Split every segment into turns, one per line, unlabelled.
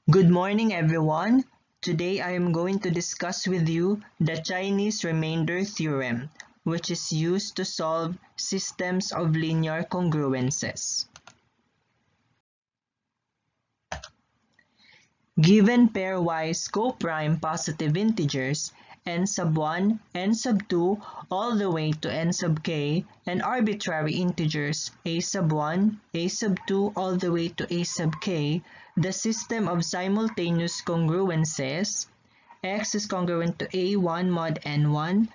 Good morning, everyone. Today I am going to discuss with you the Chinese remainder theorem, which is used to solve systems of linear congruences. Given pairwise co-prime positive integers n sub 1, n sub 2, all the way to n sub k, and arbitrary integers a sub 1, a sub 2, all the way to a sub k, the system of simultaneous congruences x is congruent to a1 mod n1,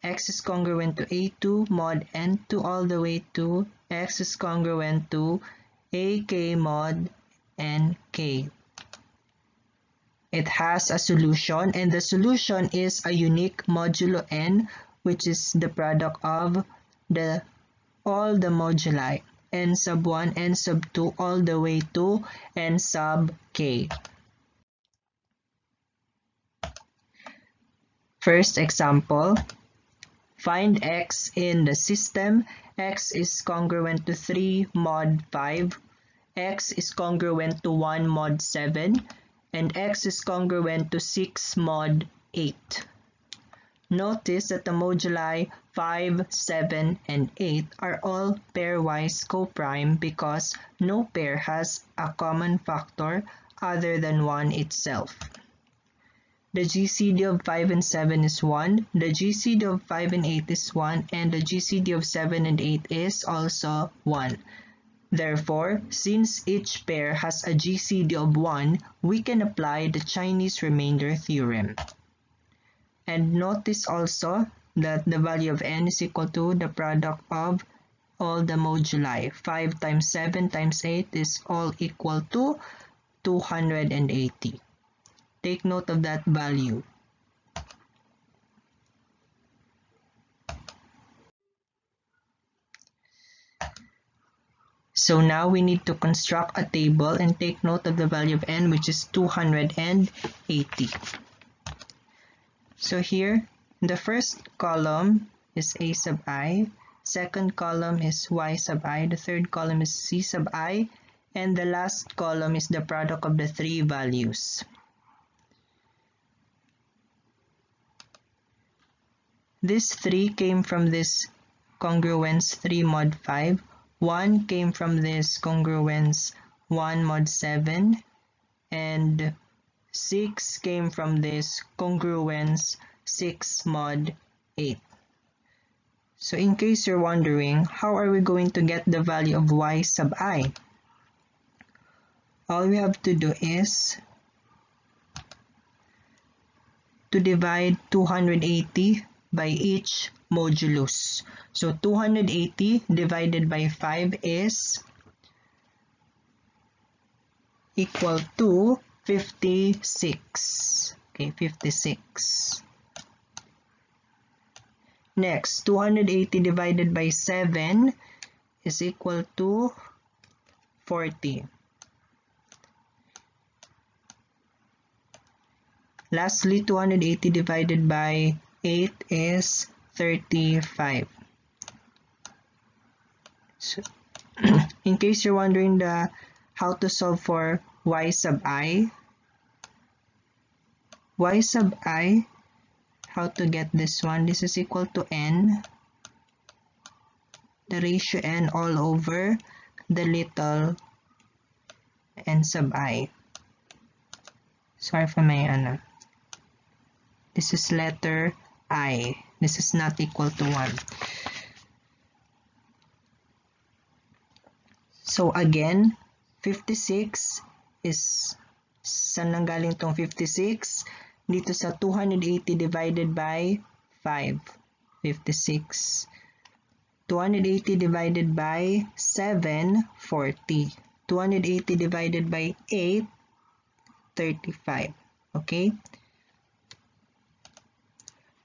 x is congruent to a2 mod n2, all the way to x is congruent to ak mod nk. It has a solution, and the solution is a unique modulo n, which is the product of all the moduli n sub 1, n sub 2, all the way to n sub k. First example, find x in the system. X is congruent to 3 mod 5, x is congruent to 1 mod 7, and x is congruent to 6 mod 8. Notice that the moduli 5, 7, and 8 are all pairwise co-prime because no pair has a common factor other than 1 itself. The GCD of 5 and 7 is 1, the GCD of 5 and 8 is 1, and the GCD of 7 and 8 is also 1. Therefore, since each pair has a GCD of 1, we can apply the Chinese remainder theorem. And notice also that the value of n is equal to the product of all the moduli. 5 times 7 times 8 is all equal to 280. Take note of that value. So now we need to construct a table and take note of the value of n, which is 280. So here, the first column is a sub I, second column is y sub I, the third column is c sub I, and the last column is the product of the three values. This 3 came from this congruence 3 mod 5, 1 came from this congruence 1 mod 7, and 6 came from this congruence 6 mod 8. So in case you're wondering, how are we going to get the value of y sub I? All we have to do is to divide 280 by each modulus. So 280 divided by 5 is equal to 56. Okay, 56. Next, 280 divided by 7 is equal to 40. Lastly, 280 divided by 8 is 35. So, in case you're wondering how to solve for y sub I, how to get this one? This is equal to n, the ratio n all over the little n sub I. Sorry for my This is letter I. This is not equal to 1. So again, 56 is, saan nanggaling tong 56? Dito sa 280 divided by 5. 56. 280 divided by 7, 40. 280 divided by 8, 35. Okay?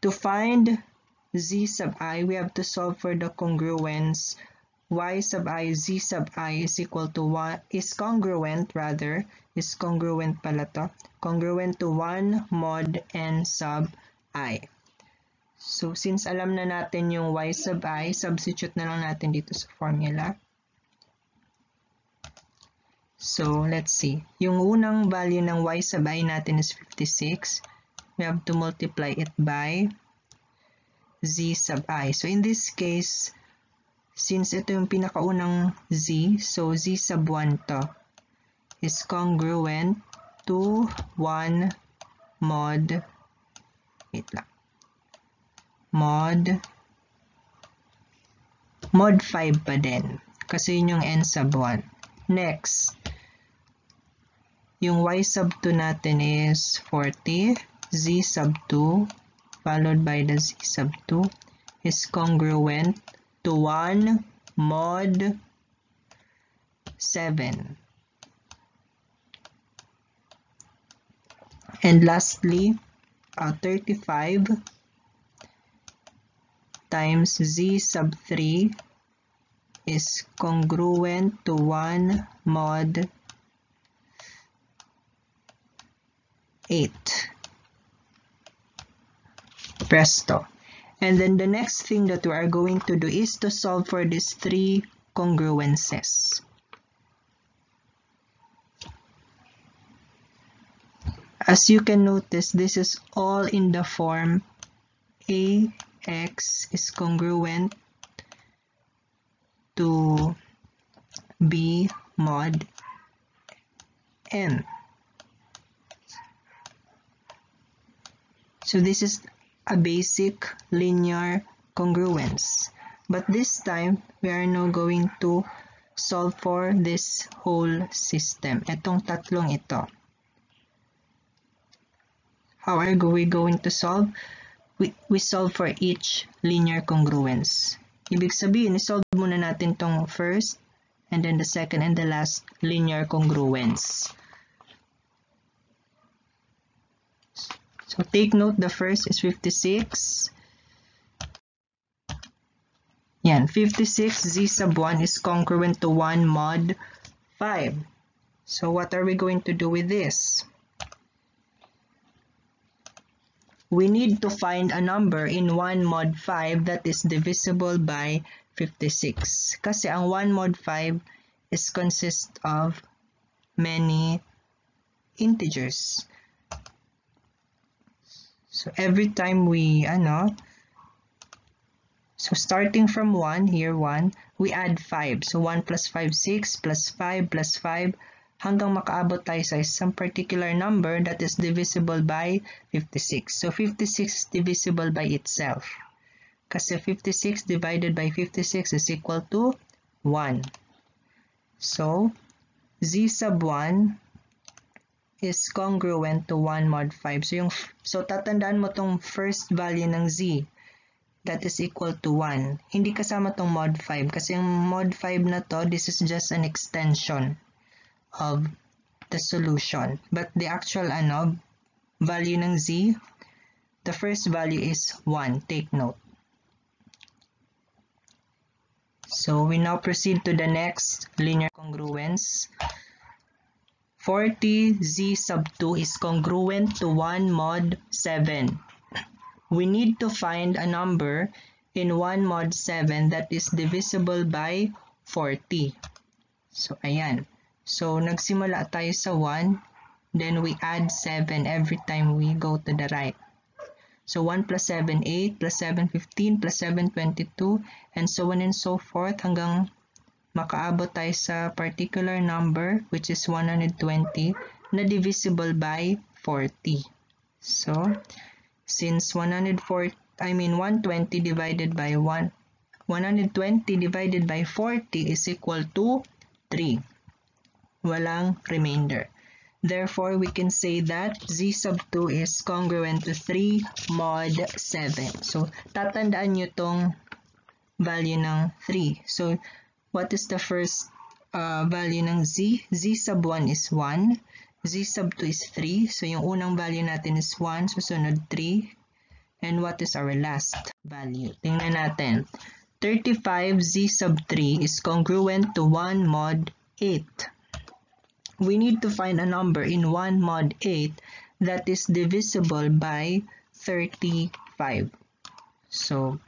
To find z sub I, we have to solve for the congruence y sub I, z sub I is equal to 1, is congruent pala to, congruent to 1 mod n sub I. So, since alam na natin yung y sub I, substitute na lang natin dito sa formula. So, let's see. Yung unang value ng y sub I natin is 56. We have to multiply it by z sub I. So, in this case, since ito yung pinakaunang z, so z sub 1 to is congruent to 1 mod, wait lang, mod 5 pa din. Kasi yun yung n sub 1. Next, yung y sub 2 natin is 40. Z sub 2 followed by the z sub 2 is congruent to 1 mod 7. And lastly, 35 times z sub 3 is congruent to 1 mod 8. Presto. And then the next thing that we are going to do is to solve for these three congruences. As you can notice, this is all in the form AX is congruent to B mod M. So this is a basic linear congruence. But this time, we are now going to solve for this whole system. Itong tatlong ito. How are we going to solve? We solve for each linear congruence. Ibig sabihin, isolve muna natin tong first, and then the second and the last linear congruence. So take note, the first is 56. Yan, 56 z sub 1 is congruent to 1 mod 5. So what are we going to do with this? We need to find a number in 1 mod 5 that is divisible by 56. Kasi ang 1 mod 5 is consist of many integers. So every time we, so starting from 1, here 1, we add 5. So 1 plus 5, 6, plus 5, plus 5, hanggang makaabot tayo sa isang particular number that is divisible by 56. So 56 is divisible by itself. Kasi 56 divided by 56 is equal to 1. So z sub 1 is congruent to 1 mod 5. So tatandaan mo tong first value ng z, that is equal to 1. Hindi kasama tong mod 5 kasi yung mod 5 na to, this is just an extension of the solution. But the actual value ng z, the first value is 1. Take note. So we now proceed to the next linear congruence. 40 z sub 2 is congruent to 1 mod 7. We need to find a number in 1 mod 7 that is divisible by 40. So ayan. So nagsimula tayo sa 1, then we add 7 every time we go to the right. So 1 plus 7, 8, plus 7, 15, plus 7, 22, and so on and so forth hanggang makaabot tayo sa particular number which is 120 na divisible by 40. So since 120 divided by 120 divided by 40 is equal to 3. Walang remainder. Therefore, we can say that z sub 2 is congruent to 3 mod 7. So, tatandaan nyo tong value ng 3. So, what is the first value ng z? Z sub 1 is 1. Z sub 2 is 3. So, yung unang value natin is 1. Susunod 3. And what is our last value? Tingnan natin. 35 z sub 3 is congruent to 1 mod 8. We need to find a number in 1 mod 8 that is divisible by 35. So,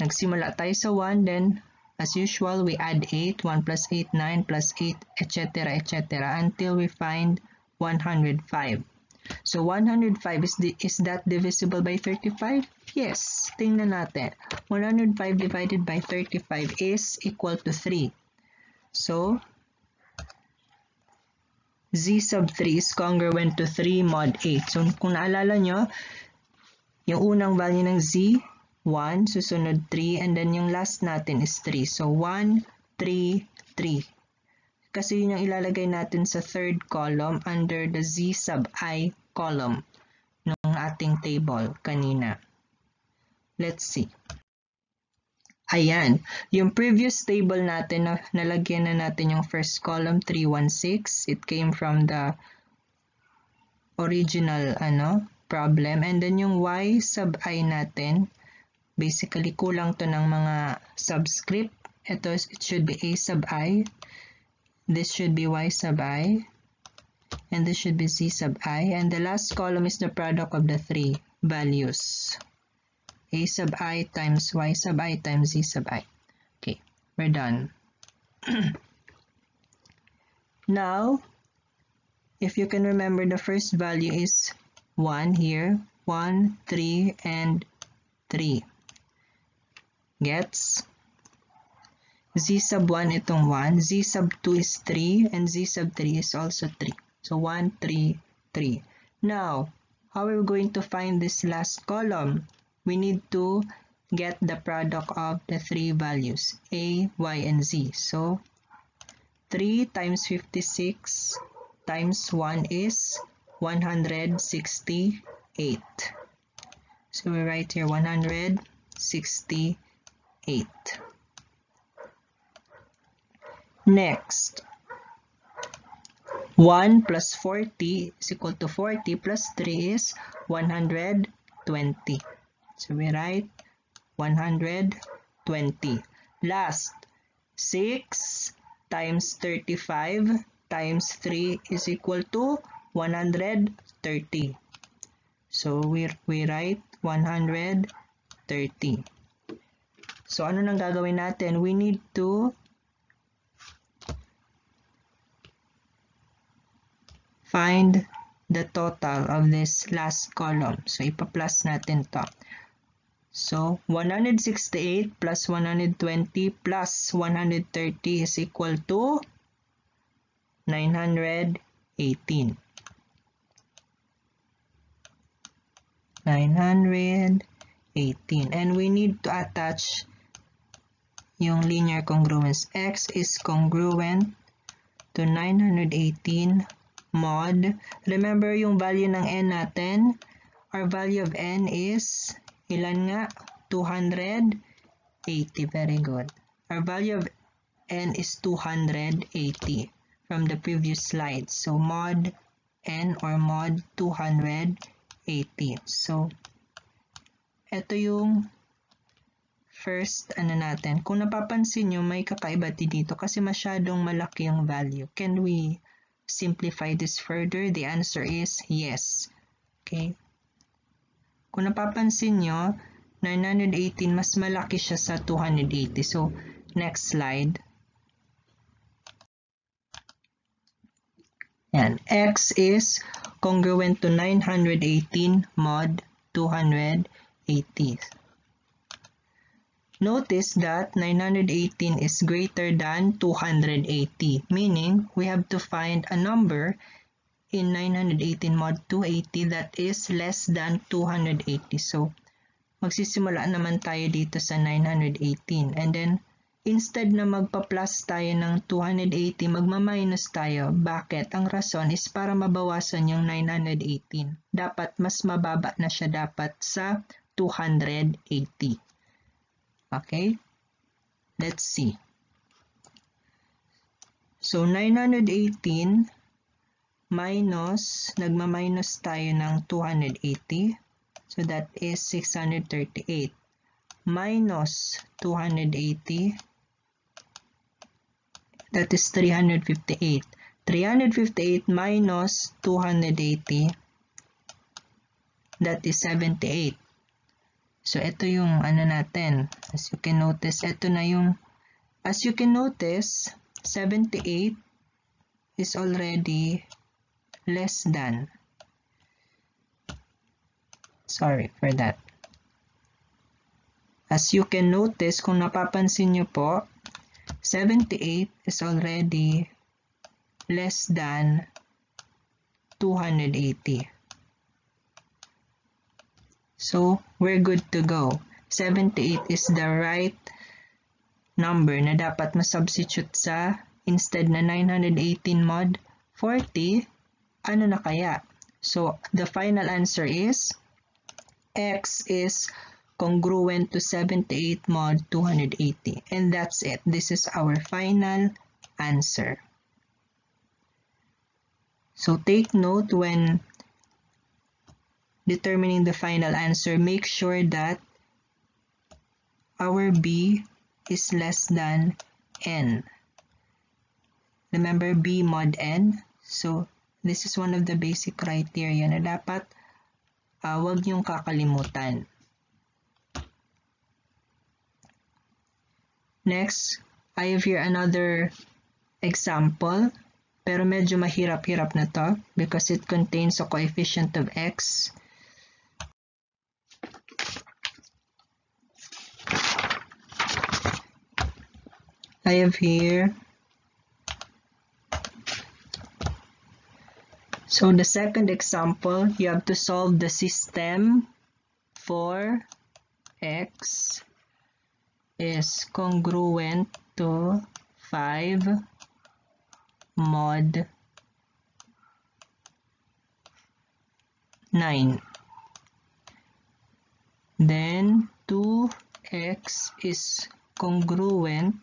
nagsimula tayo sa 1, then As usual, we add 8, 1 plus 8, 9 plus 8, etc., etc., until we find 105. So 105, is that divisible by 35? Yes. Tingnan natin. 105 divided by 35 is equal to 3. So z sub 3 is congruent to 3 mod 8. So kung naalala nyo, yung unang value ng z, 1, susunod 3, and then yung last natin is 3. So 1, 3, 3. Kasi yun yung ilalagay natin sa third column under the z sub I column ng ating table kanina. Let's see. Ayan. Yung previous table natin, nalagyan na natin yung first column, 316. It came from the original problem. And then yung y sub I natin, basically kulang to ng mga subscript. Ito, it should be a sub I. This should be y sub I. And this should be z sub I. And the last column is the product of the three values. A sub I times y sub I times z sub I. Okay, we're done. Now, if you can remember, the first value is 1 here. 1, 3, and 3. Gets? Z sub 1 itong 1. Z sub 2 is 3. And z sub 3 is also 3. So 1, 3, 3. Now, how are we going to find this last column? We need to get the product of the three values, a, y, and z. So 3 times 56 times 1 is 168. So we write here 168. Next, 1 plus 40 is equal to 40 plus 3 is 120. So we write 120. Last, 6 times 35 times 3 is equal to 130. So we write 130. So ano nang gagawin natin? We need to find the total of this last column. So ipa-plus natin to. So 168 plus 120 plus 130 is equal to 918. 918. And we need to attach yung linear congruence. X is congruent to 918 mod. Remember yung value ng n natin? Our value of n is, ilan nga? 280. Very good. Our value of n is 280 from the previous slide. So mod n or mod 280. So ito yung first natin. Kung napapansin nyo, may kakaiba dito kasi masyadong malaki yung value. Can we simplify this further? The answer is yes. Okay. Kung napapansin nyo, 918 mas malaki siya sa 280. So, next slide. Yan. X is congruent to 918 mod 280. Notice that 918 is greater than 280, meaning we have to find a number in 918 mod 280 that is less than 280. So, magsisimula naman tayo dito sa 918. And then, instead na magpa-plus tayo ng 280, magma-minus tayo. Bakit? Ang rason is para mabawasan yung 918. Dapat mas mababa na siya dapat sa 280. Okay? Let's see. So, 918 minus, nagma-minus tayo ng 280. So, that is 638. Minus 280. That is 358. 358 minus 280. That is 78. So, ito yung natin. As you can notice, ito na yung As you can notice, 78 is already less than. Sorry for that. As you can notice, kung napapansin nyo po, 78 is already less than 280. So, we're good to go. 78 is the right number na dapat masubstitute sa, instead na 918 mod 40, ano na kaya? So, the final answer is, x is congruent to 78 mod 280. And that's it. This is our final answer. So take note when determining the final answer, make sure that our b is less than n. Remember b mod n? So this is one of the basic criteria na dapat wag niyong kakalimutan. Next, I have here another example, pero medyo mahirap-hirap na to because it contains a coefficient of x. I have here, so the second example, you have to solve the system for x is congruent to 5 mod 9. Then 2x is congruent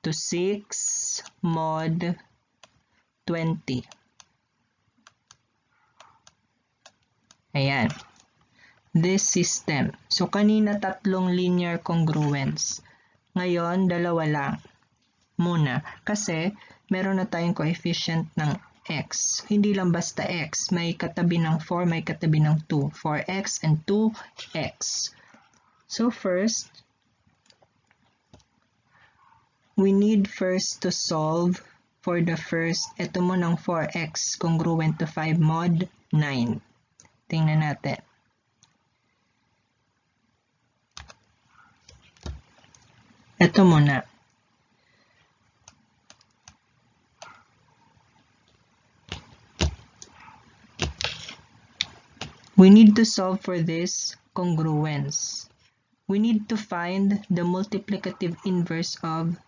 to 6 mod 20. Ayan. This system. So, kanina tatlong linear congruence. Ngayon, dalawa lang muna. Kasi, meron na tayong coefficient ng x. Hindi lang basta x. May katabi ng 4, may katabi ng 2. 4x and 2x. So, first, we need first to solve for the first, ito mo ng 4x congruent to 5 mod 9. Tingnan natin. Ito muna. We need to solve for this congruence. We need to find the multiplicative inverse of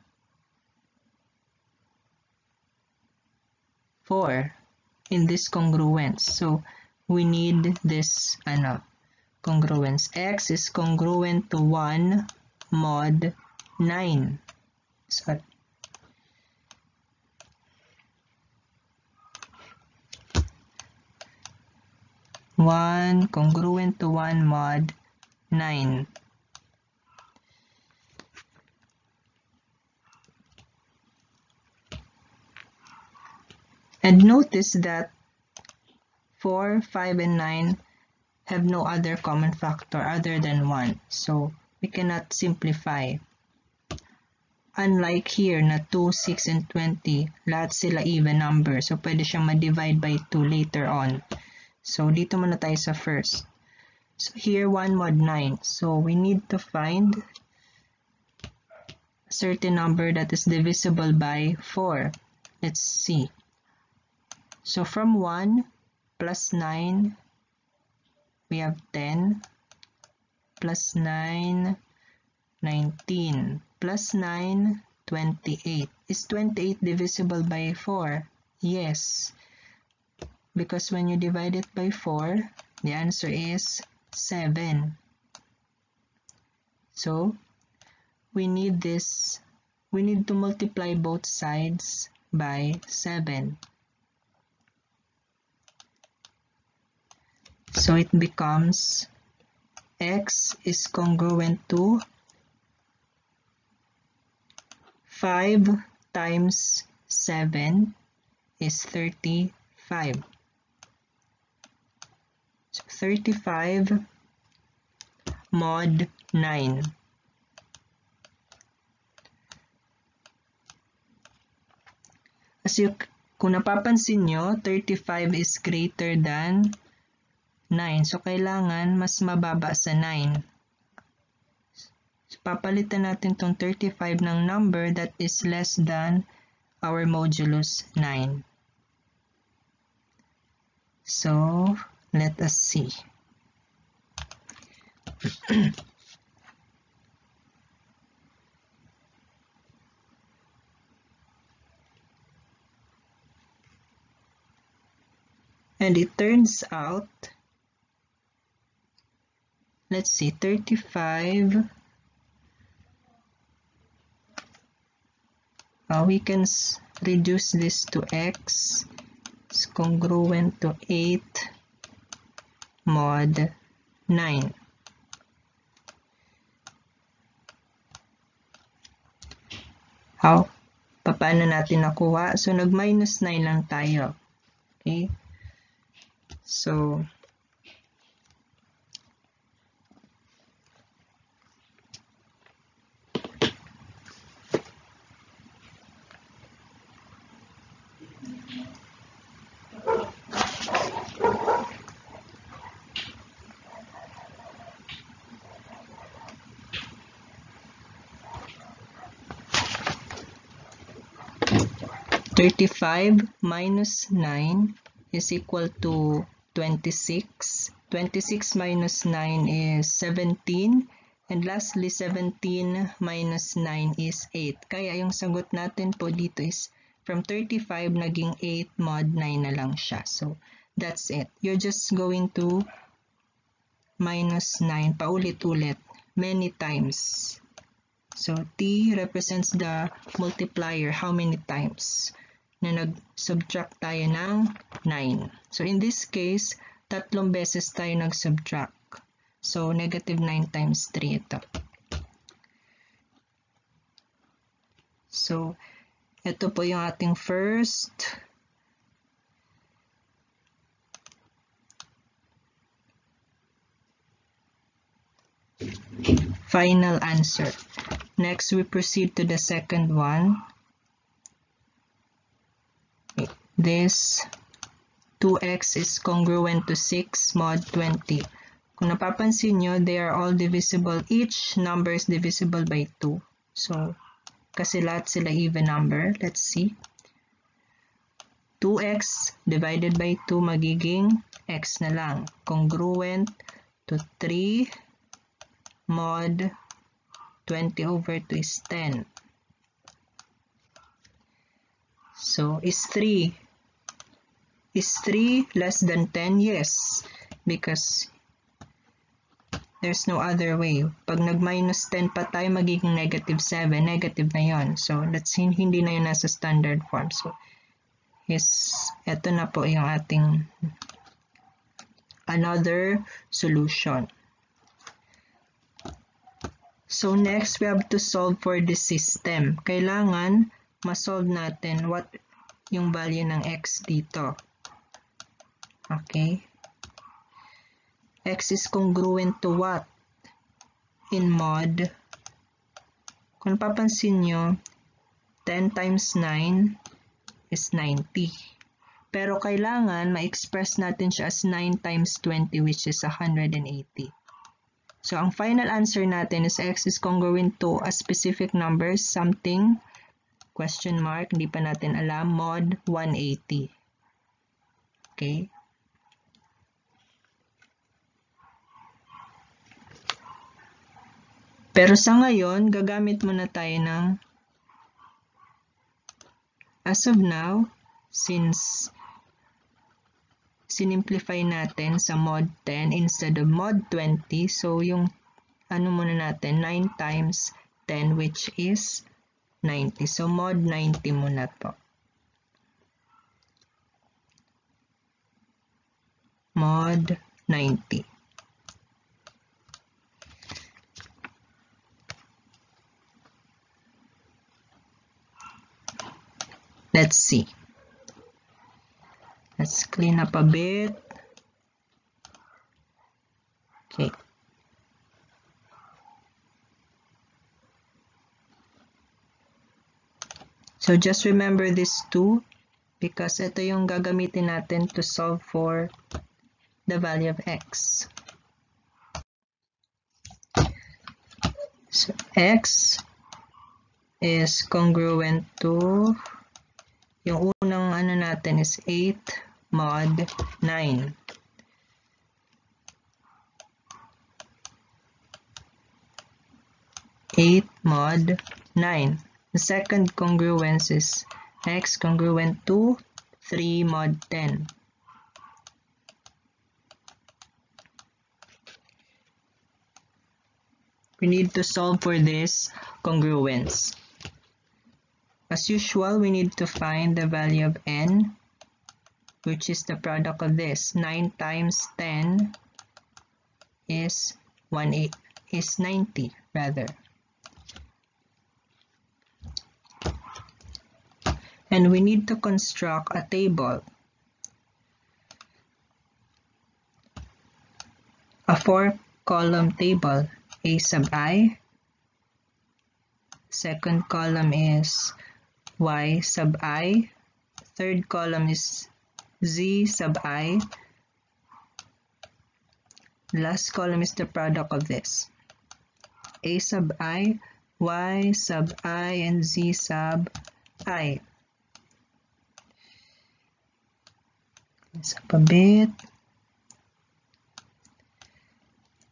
4 in this congruence. So, we need this congruence. X is congruent to 1 mod 9. Sorry. Congruent to 1 mod 9. And notice that 4, 5, and 9 have no other common factor other than 1. So, we cannot simplify. Unlike here na 2, 6, and 20, lahat sila even number. So, pwede siyang ma-divide by 2 later on. So, dito muna tayo sa first. So, here 1 mod 9. So, we need to find a certain number that is divisible by 4. Let's see. So, from 1 plus 9, we have 10, plus 9, 19, plus 9, 28. Is 28 divisible by 4? Yes. Because when you divide it by 4, the answer is 7. So, we need to multiply both sides by 7. So, it becomes x is congruent to 5 times 7 is 35. So 35 mod 9. Kasi kung napapansin nyo, 35 is greater than 9. So, kailangan mas mababa sa 9. So, papalitan natin tong 35 ng number that is less than our modulus 9. So, let us see. And it turns out, let's see, 35, we can reduce this to x is congruent to 8 mod 9. How? Paano natin nakuha? So, nag-minus 9 lang tayo. Okay? So, $35 minus 9 is equal to 26. 26 minus 9 is 17. And lastly, 17 minus 9 is 8. Kaya yung sagot natin po dito is from 35 naging 8 mod 9 na lang siya. So, that's it. You're just going to minus 9 paulit-ulit many times. So, T represents the multiplier, how many times na nag-subtract tayo ng 9. So, in this case, 3 beses tayo nag-subtract. So, negative 9 times 3 ito. So, ito po yung ating first final answer. Next, we proceed to the second one. This 2x is congruent to 6 mod 20. Kung napapansin nyo, they are all divisible. Each number is divisible by 2. So, kasi lahat sila even number. Let's see. 2x divided by 2 magiging x na lang. Congruent to 3 mod 20 over 2 is 10. So, is 3 less than 10? Yes, because there's no other way. Pag nag-minus 10 pa tayo, magiging negative 7. Negative na yon. So, that's hindi na yun nasa standard form. So, yes, eto na po yung ating another solution. So, next, we have to solve for this system. Kailangan ma-solve natin what yung value ng x dito. Okay? X is congruent to what? In mod. Kung papansin nyo, 10 times 9 is 90. Pero kailangan ma-express natin siya as 9 times 20 which is 180. So, ang final answer natin is x is congruent to a specific number, something, question mark, hindi pa natin alam, mod 180. Okay? Pero sa ngayon, gagamit muna tayo ng, as of now, since sinimplify natin sa mod 10 instead of mod 20, so yung ano muna natin, 9 times 10 which is 90. So mod 90 muna po. Mod 90. Let's see. Let's clean up a bit. Okay. So just remember these two. because ito yung gagamitin natin to solve for the value of x. So x is congruent to, yung unang ano natin is 8 mod 9. Mod 9. The second congruence is x congruent to 3 mod 10. We need to solve for this congruence. As usual, we need to find the value of n, which is the product of this. 9 times 10 is 90 rather. And we need to construct a table. A 4-column table. A sub I. Second column is y sub I. Third column is z sub I. Last column is the product of this. A sub I, y sub I, and z sub I. Let's up a bit.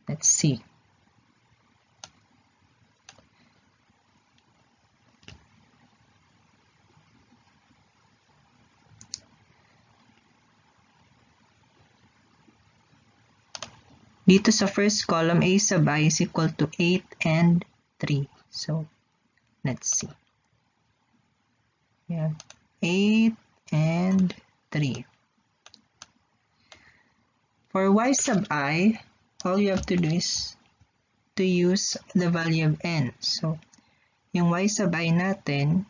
Let's see. Dito sa first column, a sub I is equal to 8 and 3. So, let's see. We have 8 and 3. For y sub I, all you have to do is to use the value of n. So, yung y sub I natin,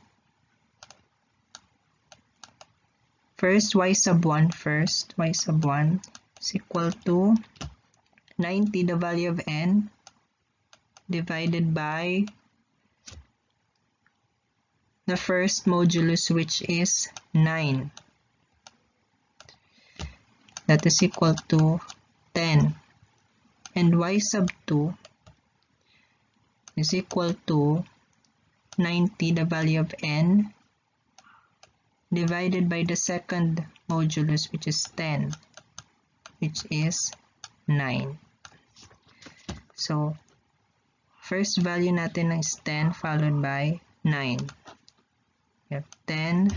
first, y sub 1 first. Y sub 1 is equal to 90, the value of n, divided by the first modulus, which is 9. That is equal to 10. And y sub 2 is equal to 90, the value of n, divided by the second modulus, which is 10, which is 9. So, first value natin is 10 followed by 9. We have 10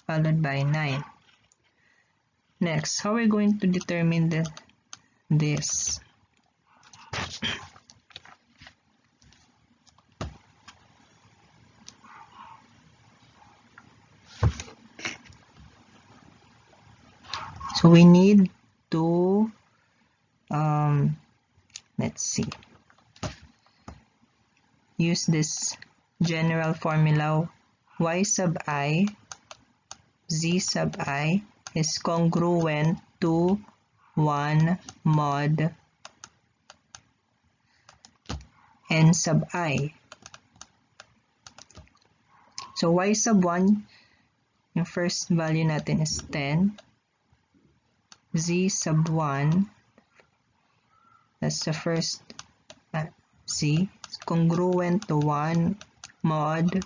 followed by 9. Next, how are we going to determine this? So we need to, let's see, use this general formula. Y sub I, z sub I is congruent to 1 mod n sub I. So y sub 1, yung first value natin is 10. Z sub 1, that's the first z, is congruent to 1 mod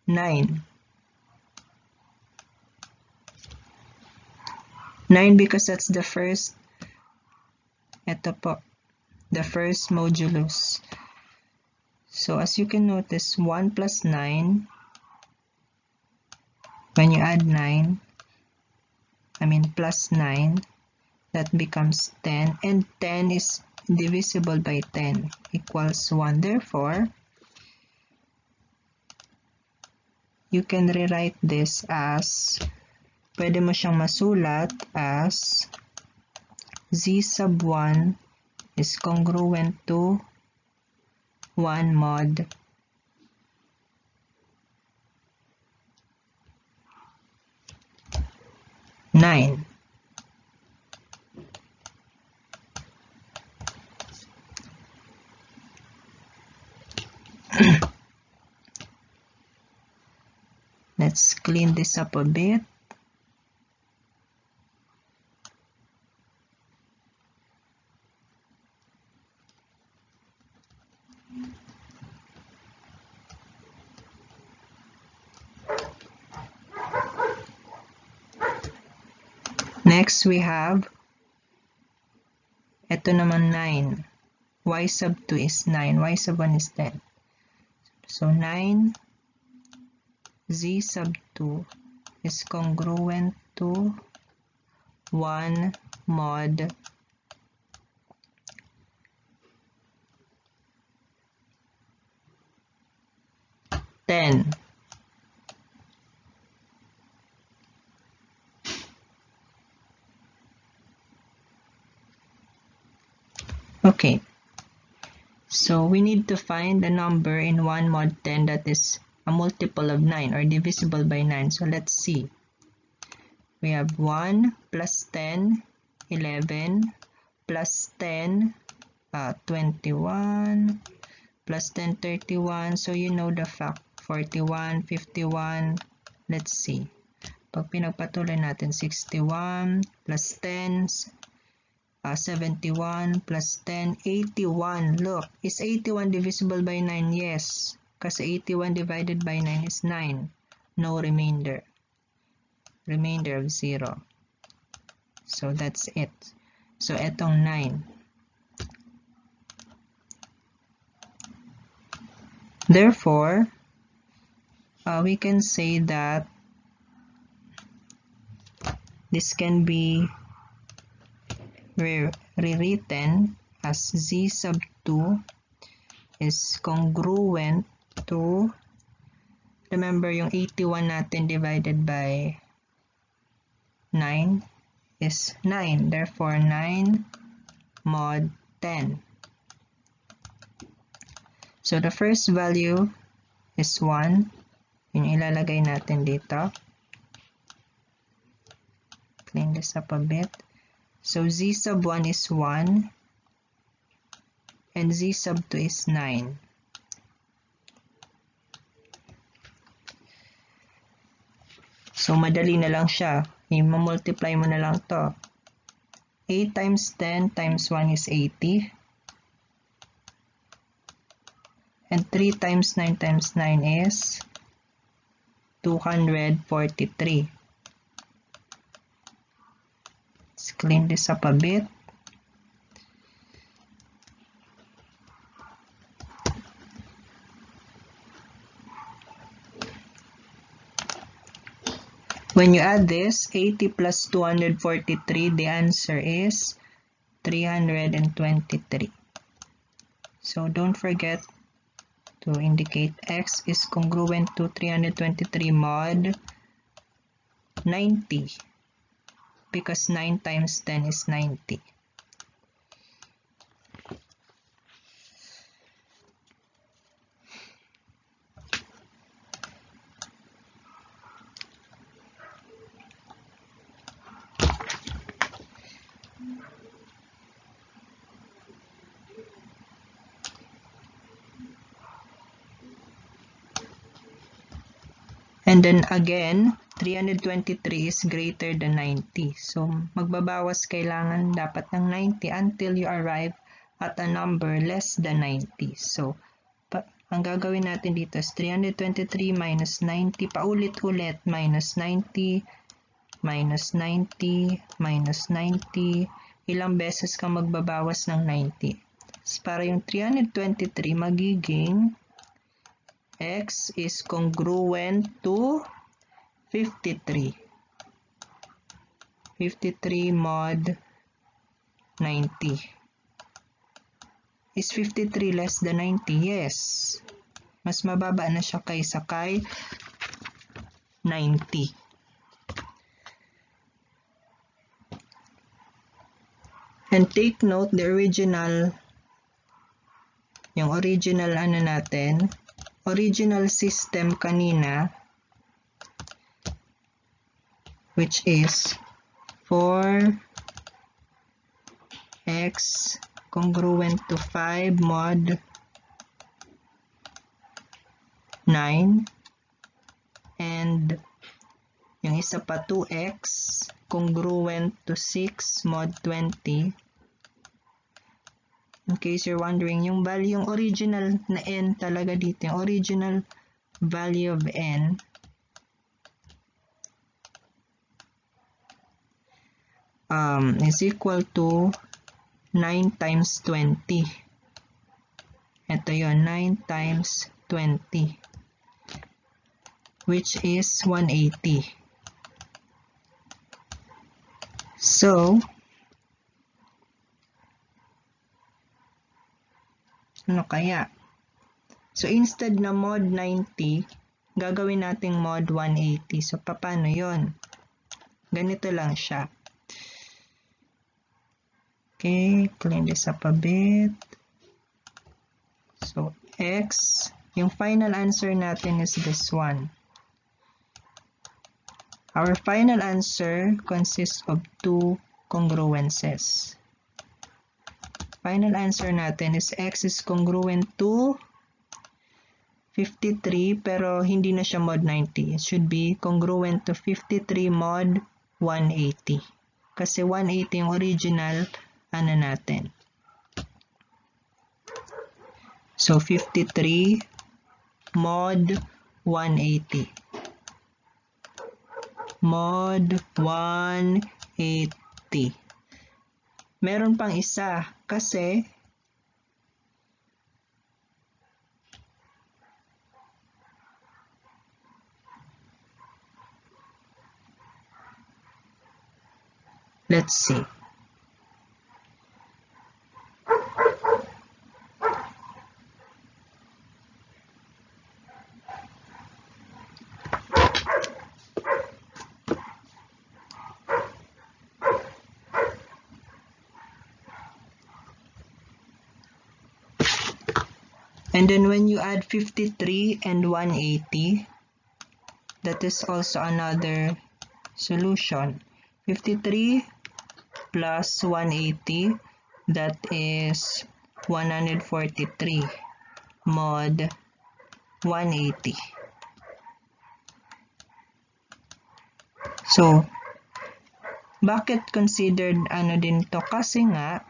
9. 9 because that's the first, ito po, the first modulus. So as you can notice, 1 plus 9, when you add 9, plus 9, that becomes 10, and 10 is divisible by 10, equals 1. Therefore, you can rewrite this as, pwede mo siyang masulat as z sub 1 is congruent to 1 mod 9. clean this up a bit. Next, we have, ito naman 9. Y sub 2 is 9. Y sub 1 is 10. So, 9 Z sub 2 is congruent to 1 mod 10. Okay, so we need to find a number in 1 mod 10 that is a multiple of 9 or divisible by 9. So let's see. We have 1 plus 10, 11, plus 10, 21, plus 10, 31. So you know the fact, 41, 51. Let's see. Pag pinagpatuloy natin, 61 plus 10, 71 plus 10, 81. Look, is 81 divisible by 9? Yes, kasi 81 divided by 9 is 9. No remainder. Remainder of 0. So that's it. So etong 9. Therefore, we can say that this can be rewritten as Z sub 2 is congruent to, remember yung 81 natin divided by 9 is 9. Therefore, 9 mod 10. So, the first value is 1. Yung ilalagay natin dito. Clean this up a bit. So, Z sub 1 is 1. And Z sub 2 is 9. So, madali na lang siya. I-multiply mo na lang to. 8 times 10 times 1 is 80. And 3 times 9 times 9 is 243. Let's clean this up a bit. When you add this, 80 plus 243, the answer is 323. So don't forget to indicate x is congruent to 323 mod 90, because 9 times 10 is 90. And then again, 323 is greater than 90. So, magbabawas kailangan dapat ng 90 until you arrive at a number less than 90. So, ang gagawin natin dito is 323 minus 90, paulit-ulit, minus 90, minus 90, minus 90. Ilang beses kang magbabawas ng 90. So, para yung 323 magiging x is congruent to 53. 53 mod 90. Is 53 less than 90? Yes. Mas mababa na siya kaysa kay 90. And take note, the original, yung original ano natin, original system kanina, which is 4x congruent to 5 mod 9 and ang isa pa 2x congruent to 6 mod 20. In case you're wondering, yung value, yung original na n talaga dito, yung original value of n is equal to 9 times 20. Ito yun, 9 times 20, which is 180. So, ano kaya? So, instead na mod 90, gagawin nating mod 180. So, paano yun? Ganito lang siya. Okay, clean this up a bit. So, x, yung final answer natin is this one. Our final answer consists of two congruences. Final answer natin is x is congruent to 53, pero hindi na siya mod 90. It should be congruent to 53 mod 180. Kasi 180 yung original ano natin. So, 53 mod 180. Mod 180. Meron pang isa kasi let's see. And then when you add 53 and 180, that is also another solution. 53 plus 180, that is 143 mod 180. So, bakit considered ano din to? Kasi nga,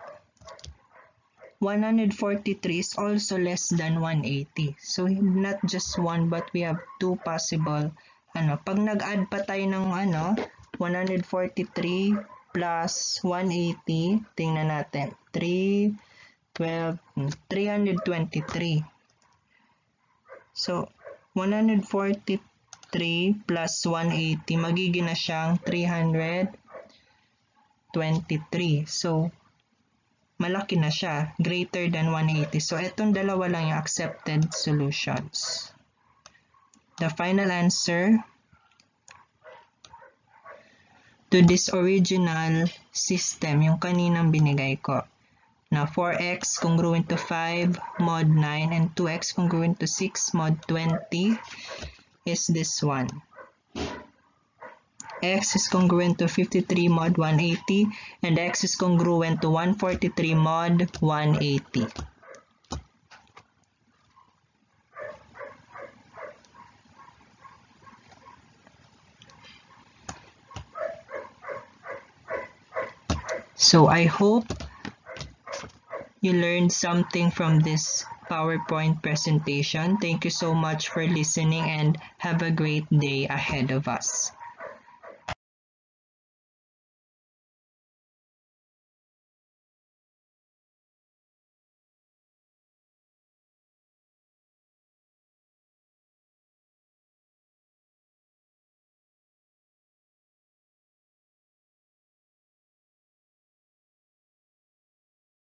143 is also less than 180. So, not just one, but we have two possible, pag nag-add pa tayo ng 143 plus 180, tingnan natin, 323. So, 143 plus 180, magiging na siyang 323. So, malaki na siya, greater than 180. So, itong dalawa lang yung accepted solutions. The final answer to this original system, yung kaninang binigay ko, na 4x congruent to 5 mod 9 and 2x congruent to 6 mod 20 is this one. X is congruent to 53 mod 180 and x is congruent to 143 mod 180. So I hope you learned something from this PowerPoint presentation. Thank you so much for listening and have a great day ahead of us.